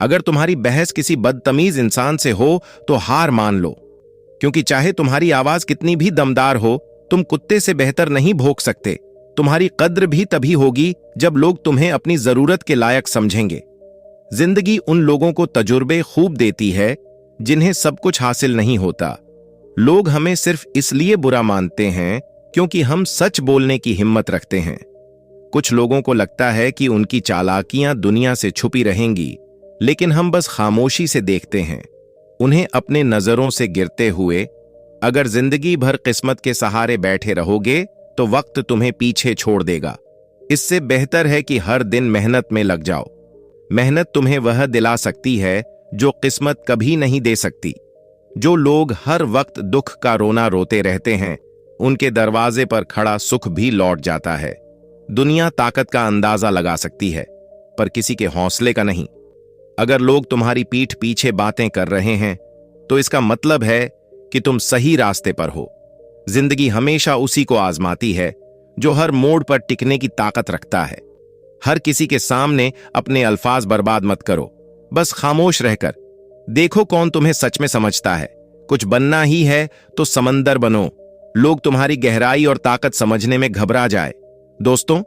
अगर तुम्हारी बहस किसी बदतमीज इंसान से हो तो हार मान लो, क्योंकि चाहे तुम्हारी आवाज कितनी भी दमदार हो, तुम कुत्ते से बेहतर नहीं भौंक सकते। तुम्हारी कद्र भी तभी होगी जब लोग तुम्हें अपनी जरूरत के लायक समझेंगे। जिंदगी उन लोगों को तजुर्बे खूब देती है जिन्हें सब कुछ हासिल नहीं होता। लोग हमें सिर्फ इसलिए बुरा मानते हैं क्योंकि हम सच बोलने की हिम्मत रखते हैं। कुछ लोगों को लगता है कि उनकी चालाकियां दुनिया से छुपी रहेंगी, लेकिन हम बस खामोशी से देखते हैं, उन्हें अपने नजरों से गिरते हुए। अगर जिंदगी भर किस्मत के सहारे बैठे रहोगे तो वक्त तुम्हें पीछे छोड़ देगा। इससे बेहतर है कि हर दिन मेहनत में लग जाओ। मेहनत तुम्हें वह दिला सकती है जो किस्मत कभी नहीं दे सकती। जो लोग हर वक्त दुख का रोना रोते रहते हैं, उनके दरवाजे पर खड़ा सुख भी लौट जाता है। दुनिया ताकत का अंदाजा लगा सकती है, पर किसी के हौसले का नहीं। अगर लोग तुम्हारी पीठ पीछे बातें कर रहे हैं तो इसका मतलब है कि तुम सही रास्ते पर हो। जिंदगी हमेशा उसी को आजमाती है जो हर मोड़ पर टिकने की ताकत रखता है। हर किसी के सामने अपने अल्फाज बर्बाद मत करो, बस खामोश रहकर देखो कौन तुम्हें सच में समझता है। कुछ बनना ही है तो समंदर बनो। लोग तुम्हारी गहराई और ताकत समझने में घबरा जाए। दोस्तों,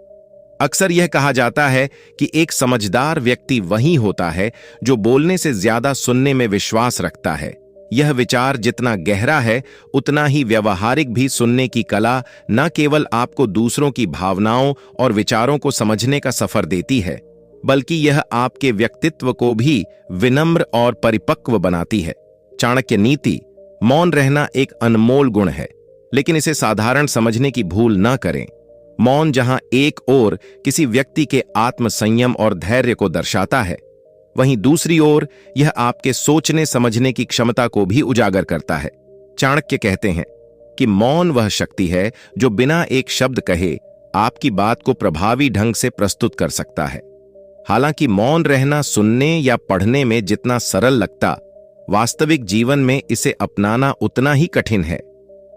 अक्सर यह कहा जाता है कि एक समझदार व्यक्ति वही होता है जो बोलने से ज्यादा सुनने में विश्वास रखता है। यह विचार जितना गहरा है, उतना ही व्यवहारिक भी। सुनने की कला न केवल आपको दूसरों की भावनाओं और विचारों को समझने का सफर देती है, बल्कि यह आपके व्यक्तित्व को भी विनम्र और परिपक्व बनाती है। चाणक्य नीति: मौन रहना एक अनमोल गुण है, लेकिन इसे साधारण समझने की भूल न करें। मौन जहां एक ओर किसी व्यक्ति के आत्मसंयम और धैर्य को दर्शाता है, वहीं दूसरी ओर यह आपके सोचने समझने की क्षमता को भी उजागर करता है। चाणक्य कहते हैं कि मौन वह शक्ति है जो बिना एक शब्द कहे आपकी बात को प्रभावी ढंग से प्रस्तुत कर सकता है। हालांकि मौन रहना सुनने या पढ़ने में जितना सरल लगता, वास्तविक जीवन में इसे अपनाना उतना ही कठिन है।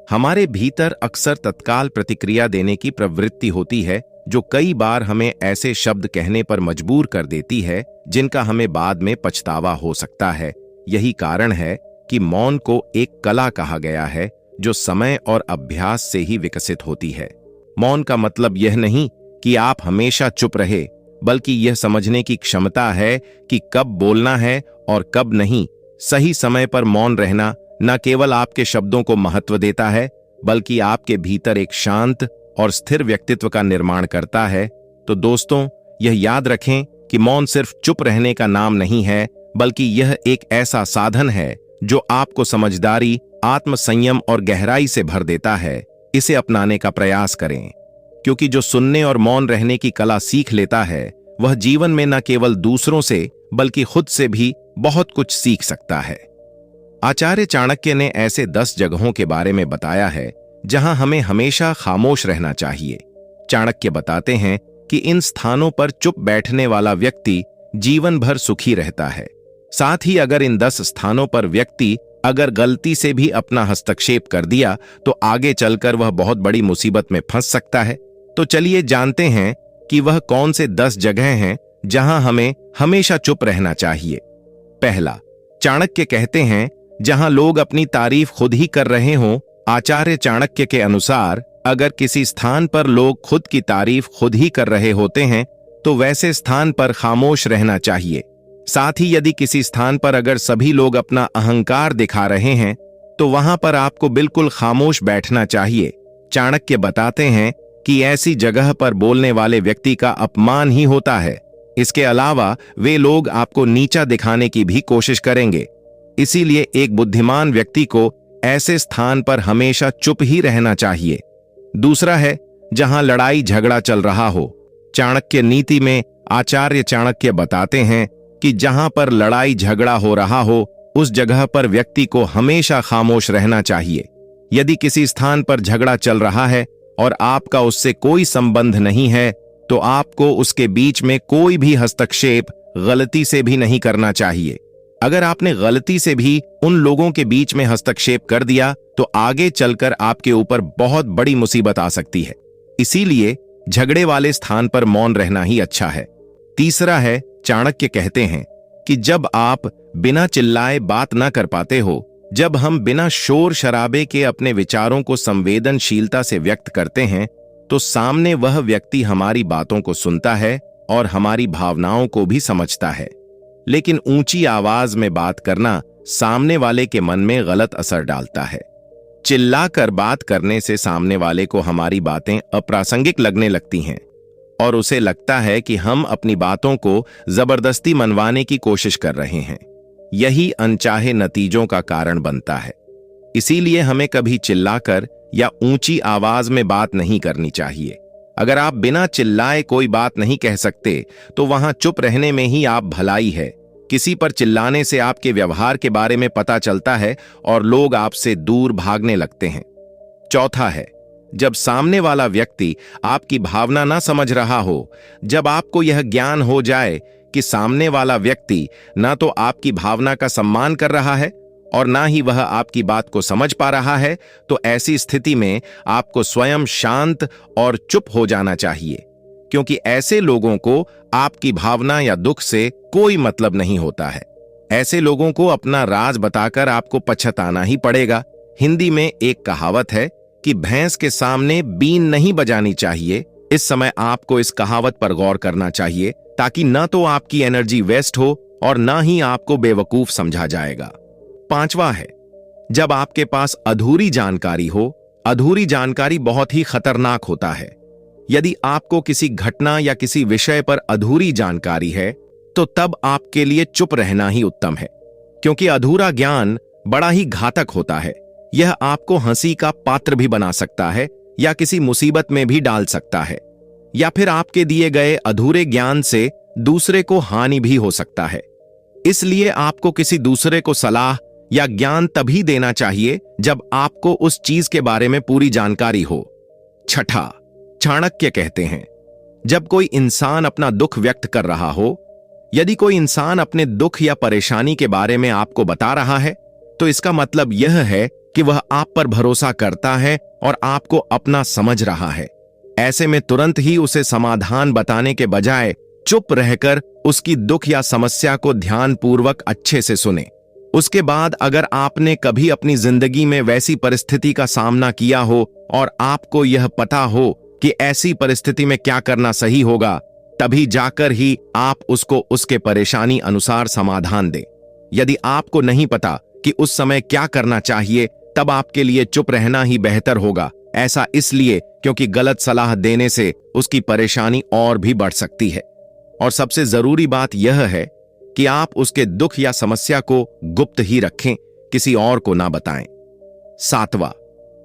हमारे भीतर अक्सर तत्काल प्रतिक्रिया देने की प्रवृत्ति होती है, जो कई बार हमें ऐसे शब्द कहने पर मजबूर कर देती है जिनका हमें बाद में पछतावा हो सकता है। यही कारण है कि मौन को एक कला कहा गया है जो समय और अभ्यास से ही विकसित होती है। मौन का मतलब यह नहीं कि आप हमेशा चुप रहे, बल्कि यह समझने की क्षमता है कि कब बोलना है और कब नहीं। सही समय पर मौन रहना न केवल आपके शब्दों को महत्व देता है, बल्कि आपके भीतर एक शांत और स्थिर व्यक्तित्व का निर्माण करता है। तो दोस्तों, यह याद रखें कि मौन सिर्फ चुप रहने का नाम नहीं है, बल्कि यह एक ऐसा साधन है जो आपको समझदारी, आत्मसंयम और गहराई से भर देता है। इसे अपनाने का प्रयास करें, क्योंकि जो सुनने और मौन रहने की कला सीख लेता है, वह जीवन में न केवल दूसरों से बल्कि खुद से भी बहुत कुछ सीख सकता है। आचार्य चाणक्य ने ऐसे 10 जगहों के बारे में बताया है जहां हमें हमेशा खामोश रहना चाहिए। चाणक्य बताते हैं कि इन स्थानों पर चुप बैठने वाला व्यक्ति जीवन भर सुखी रहता है। साथ ही अगर इन 10 स्थानों पर व्यक्ति अगर गलती से भी अपना हस्तक्षेप कर दिया तो आगे चलकर वह बहुत बड़ी मुसीबत में फंस सकता है। तो चलिए जानते हैं कि वह कौन से 10 जगह हैं जहां हमें हमेशा चुप रहना चाहिए। पहला, चाणक्य कहते हैं जहां लोग अपनी तारीफ खुद ही कर रहे हों। आचार्य चाणक्य के अनुसार अगर किसी स्थान पर लोग खुद की तारीफ खुद ही कर रहे होते हैं तो वैसे स्थान पर खामोश रहना चाहिए। साथ ही यदि किसी स्थान पर अगर सभी लोग अपना अहंकार दिखा रहे हैं तो वहां पर आपको बिल्कुल खामोश बैठना चाहिए। चाणक्य बताते हैं कि ऐसी जगह पर बोलने वाले व्यक्ति का अपमान ही होता है। इसके अलावा वे लोग आपको नीचा दिखाने की भी कोशिश करेंगे। इसीलिए एक बुद्धिमान व्यक्ति को ऐसे स्थान पर हमेशा चुप ही रहना चाहिए। दूसरा है जहां लड़ाई झगड़ा चल रहा हो। चाणक्य नीति में आचार्य चाणक्य बताते हैं कि जहां पर लड़ाई झगड़ा हो रहा हो, उस जगह पर व्यक्ति को हमेशा खामोश रहना चाहिए। यदि किसी स्थान पर झगड़ा चल रहा है और आपका उससे कोई संबंध नहीं है, तो आपको उसके बीच में कोई भी हस्तक्षेप गलती से भी नहीं करना चाहिए। अगर आपने गलती से भी उन लोगों के बीच में हस्तक्षेप कर दिया तो आगे चलकर आपके ऊपर बहुत बड़ी मुसीबत आ सकती है। इसीलिए झगड़े वाले स्थान पर मौन रहना ही अच्छा है। तीसरा है, चाणक्य कहते हैं कि जब आप बिना चिल्लाए बात ना कर पाते हो, जब हम बिना शोर शराबे के अपने विचारों को संवेदनशीलता से व्यक्त करते हैं, तो सामने वह व्यक्ति हमारी बातों को सुनता है और हमारी भावनाओं को भी समझता है। लेकिन ऊंची आवाज में बात करना सामने वाले के मन में गलत असर डालता है। चिल्लाकर बात करने से सामने वाले को हमारी बातें अप्रासंगिक लगने लगती हैं और उसे लगता है कि हम अपनी बातों को जबरदस्ती मनवाने की कोशिश कर रहे हैं। यही अनचाहे नतीजों का कारण बनता है। इसीलिए हमें कभी चिल्लाकर या ऊंची आवाज में बात नहीं करनी चाहिए। अगर आप बिना चिल्लाए कोई बात नहीं कह सकते, तो वहां चुप रहने में ही आप भलाई है। किसी पर चिल्लाने से आपके व्यवहार के बारे में पता चलता है और लोग आपसे दूर भागने लगते हैं। चौथा है, जब सामने वाला व्यक्ति आपकी भावना ना समझ रहा हो, जब आपको यह ज्ञान हो जाए कि सामने वाला व्यक्ति ना तो आपकी भावना का सम्मान कर रहा है और ना ही वह आपकी बात को समझ पा रहा है, तो ऐसी स्थिति में आपको स्वयं शांत और चुप हो जाना चाहिए, क्योंकि ऐसे लोगों को आपकी भावना या दुख से कोई मतलब नहीं होता है। ऐसे लोगों को अपना राज बताकर आपको पछताना ही पड़ेगा। हिंदी में एक कहावत है कि भैंस के सामने बीन नहीं बजानी चाहिए। इस समय आपको इस कहावत पर गौर करना चाहिए, ताकि न तो आपकी एनर्जी वेस्ट हो और ना ही आपको बेवकूफ समझा जाएगा। पांचवा है, जब आपके पास अधूरी जानकारी हो। अधूरी जानकारी बहुत ही खतरनाक होता है। यदि आपको किसी घटना या किसी विषय पर अधूरी जानकारी है, तो तब आपके लिए चुप रहना ही उत्तम है, क्योंकि अधूरा ज्ञान बड़ा ही घातक होता है। यह आपको हंसी का पात्र भी बना सकता है या किसी मुसीबत में भी डाल सकता है, या फिर आपके दिए गए अधूरे ज्ञान से दूसरे को हानि भी हो सकता है। इसलिए आपको किसी दूसरे को सलाह या ज्ञान तभी देना चाहिए जब आपको उस चीज के बारे में पूरी जानकारी हो। छठा, चाणक्य कहते हैं, जब कोई इंसान अपना दुख व्यक्त कर रहा हो, यदि कोई इंसान अपने दुख या परेशानी के बारे में आपको बता रहा है, तो इसका मतलब यह है कि वह आप पर भरोसा करता है और आपको अपना समझ रहा है। ऐसे में तुरंत ही उसे समाधान बताने के बजाय चुप रहकर उसकी दुख या समस्या को ध्यानपूर्वक अच्छे से सुने। उसके बाद अगर आपने कभी अपनी जिंदगी में वैसी परिस्थिति का सामना किया हो और आपको यह पता हो कि ऐसी परिस्थिति में क्या करना सही होगा, तभी जाकर ही आप उसको उसके परेशानी अनुसार समाधान दें। यदि आपको नहीं पता कि उस समय क्या करना चाहिए, तब आपके लिए चुप रहना ही बेहतर होगा। ऐसा इसलिए क्योंकि गलत सलाह देने से उसकी परेशानी और भी बढ़ सकती है। और सबसे जरूरी बात यह है कि आप उसके दुख या समस्या को गुप्त ही रखें, किसी और को ना बताएं। सातवां,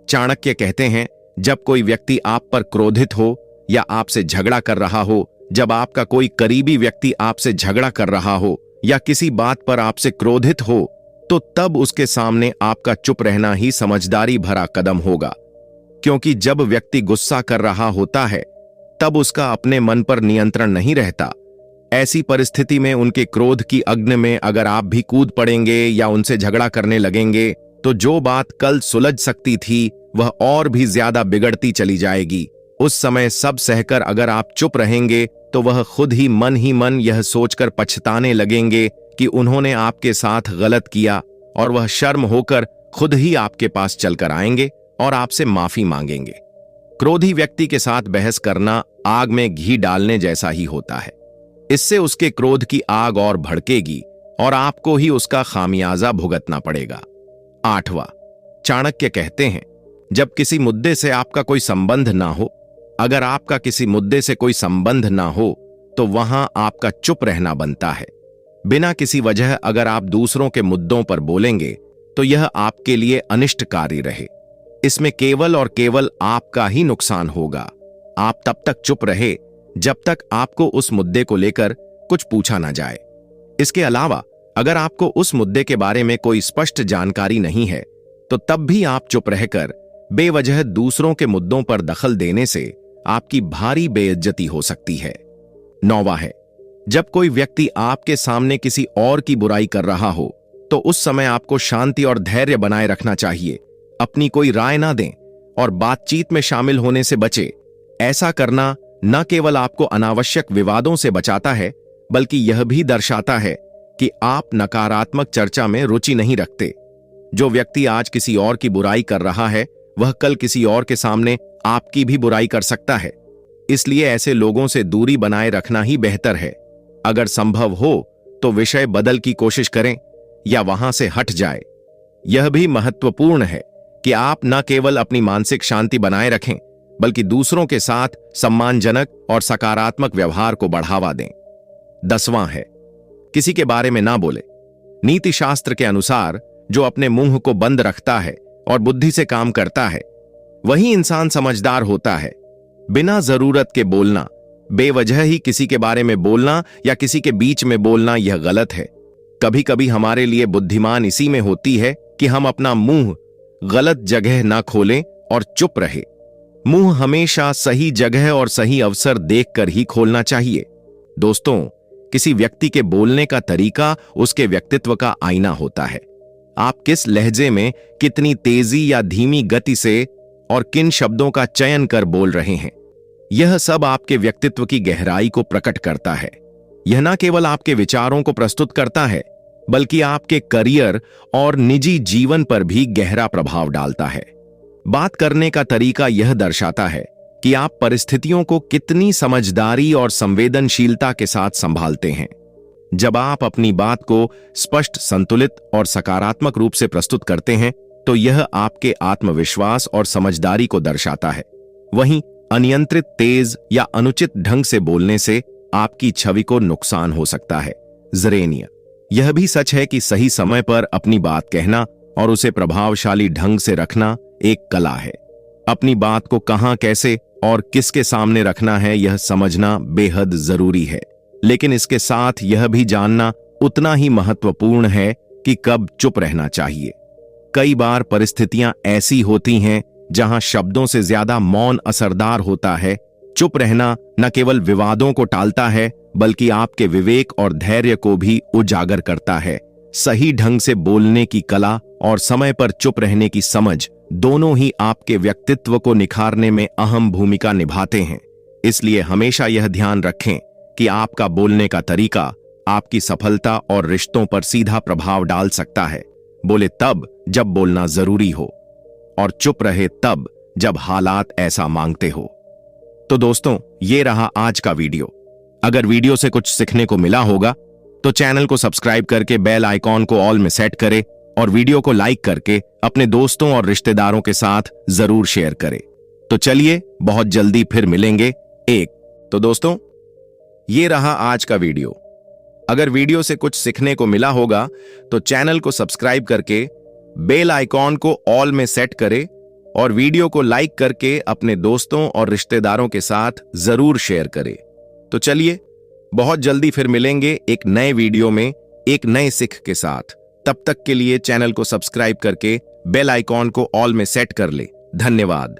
चाणक्य कहते हैं, जब कोई व्यक्ति आप पर क्रोधित हो या आपसे झगड़ा कर रहा हो, जब आपका कोई करीबी व्यक्ति आपसे झगड़ा कर रहा हो या किसी बात पर आपसे क्रोधित हो, तो तब उसके सामने आपका चुप रहना ही समझदारी भरा कदम होगा। क्योंकि जब व्यक्ति गुस्सा कर रहा होता है, तब उसका अपने मन पर नियंत्रण नहीं रहता। ऐसी परिस्थिति में उनके क्रोध की अग्नि में अगर आप भी कूद पड़ेंगे या उनसे झगड़ा करने लगेंगे, तो जो बात कल सुलझ सकती थी वह और भी ज्यादा बिगड़ती चली जाएगी। उस समय सब सहकर अगर आप चुप रहेंगे, तो वह खुद ही मन यह सोचकर पछताने लगेंगे कि उन्होंने आपके साथ गलत किया, और वह शर्म होकर खुद ही आपके पास चलकर आएंगे और आपसे माफी मांगेंगे। क्रोधी व्यक्ति के साथ बहस करना आग में घी डालने जैसा ही होता है। इससे उसके क्रोध की आग और भड़केगी और आपको ही उसका खामियाजा भुगतना पड़ेगा। आठवां, चाणक्य कहते हैं, जब किसी मुद्दे से आपका कोई संबंध ना हो, अगर आपका किसी मुद्दे से कोई संबंध ना हो, तो वहां आपका चुप रहना बनता है। बिना किसी वजह अगर आप दूसरों के मुद्दों पर बोलेंगे, तो यह आपके लिए अनिष्टकारी रहे। इसमें केवल और केवल आपका ही नुकसान होगा। आप तब तक चुप रहे जब तक आपको उस मुद्दे को लेकर कुछ पूछा ना जाए। इसके अलावा अगर आपको उस मुद्दे के बारे में कोई स्पष्ट जानकारी नहीं है, तो तब भी आप चुप रहकर बेवजह दूसरों के मुद्दों पर दखल देने से आपकी भारी बेइज्जती हो सकती है। नौवां है, जब कोई व्यक्ति आपके सामने किसी और की बुराई कर रहा हो, तो उस समय आपको शांति और धैर्य बनाए रखना चाहिए। अपनी कोई राय ना दें और बातचीत में शामिल होने से बचे। ऐसा करना न केवल आपको अनावश्यक विवादों से बचाता है, बल्कि यह भी दर्शाता है कि आप नकारात्मक चर्चा में रुचि नहीं रखते। जो व्यक्ति आज किसी और की बुराई कर रहा है वह कल किसी और के सामने आपकी भी बुराई कर सकता है। इसलिए ऐसे लोगों से दूरी बनाए रखना ही बेहतर है। अगर संभव हो तो विषय बदल की कोशिश करें या वहां से हट जाए। यह भी महत्वपूर्ण है कि आप न केवल अपनी मानसिक शांति बनाए रखें बल्कि दूसरों के साथ सम्मानजनक और सकारात्मक व्यवहार को बढ़ावा दें। 10वां है, किसी के बारे में ना बोले। नीति शास्त्र के अनुसार जो अपने मुंह को बंद रखता है और बुद्धि से काम करता है वही इंसान समझदार होता है। बिना जरूरत के बोलना, बेवजह ही किसी के बारे में बोलना या किसी के बीच में बोलना यह गलत है। कभी कभी हमारे लिए बुद्धिमान इसी में होती है कि हम अपना मुंह गलत जगह ना खोलें और चुप रहे। मुंह हमेशा सही जगह और सही अवसर देखकर ही खोलना चाहिए। दोस्तों, किसी व्यक्ति के बोलने का तरीका उसके व्यक्तित्व का आईना होता है। आप किस लहजे में, कितनी तेजी या धीमी गति से और किन शब्दों का चयन कर बोल रहे हैं, यह सब आपके व्यक्तित्व की गहराई को प्रकट करता है। यह न केवल आपके विचारों को प्रस्तुत करता है बल्कि आपके करियर और निजी जीवन पर भी गहरा प्रभाव डालता है। बात करने का तरीका यह दर्शाता है कि आप परिस्थितियों को कितनी समझदारी और संवेदनशीलता के साथ संभालते हैं। जब आप अपनी बात को स्पष्ट, संतुलित और सकारात्मक रूप से प्रस्तुत करते हैं तो यह आपके आत्मविश्वास और समझदारी को दर्शाता है। वहीं अनियंत्रित, तेज या अनुचित ढंग से बोलने से आपकी छवि को नुकसान हो सकता है। जरेनिया, यह भी सच है कि सही समय पर अपनी बात कहना और उसे प्रभावशाली ढंग से रखना एक कला है। अपनी बात को कहां, कैसे और किसके सामने रखना है यह समझना बेहद जरूरी है, लेकिन इसके साथ यह भी जानना उतना ही महत्वपूर्ण है कि कब चुप रहना चाहिए। कई बार परिस्थितियां ऐसी होती हैं जहां शब्दों से ज्यादा मौन असरदार होता है। चुप रहना न केवल विवादों को टालता है बल्कि आपके विवेक और धैर्य को भी उजागर करता है। सही ढंग से बोलने की कला और समय पर चुप रहने की समझ दोनों ही आपके व्यक्तित्व को निखारने में अहम भूमिका निभाते हैं। इसलिए हमेशा यह ध्यान रखें कि आपका बोलने का तरीका आपकी सफलता और रिश्तों पर सीधा प्रभाव डाल सकता है। बोले तब जब बोलना जरूरी हो और चुप रहे तब जब हालात ऐसा मांगते हो। तो दोस्तों, ये रहा आज का वीडियो। अगर वीडियो से कुछ सीखने को मिला होगा तो चैनल को सब्सक्राइब करके बेल आइकॉन को ऑल में सेट करें और वीडियो को लाइक करके अपने दोस्तों और रिश्तेदारों के साथ जरूर शेयर करें। तो चलिए, बहुत जल्दी फिर मिलेंगे तो दोस्तों, ये रहा आज का वीडियो। अगर वीडियो से कुछ सीखने को मिला होगा तो चैनल को सब्सक्राइब करके बेल आइकॉन को ऑल में सेट करें और वीडियो को लाइक करके अपने दोस्तों और रिश्तेदारों के साथ जरूर शेयर करें। तो चलिए, बहुत जल्दी फिर मिलेंगे एक नए वीडियो में एक नए सीख के साथ। तब तक के लिए चैनल को सब्सक्राइब करके बेल आइकॉन को ऑल में सेट कर ले। धन्यवाद।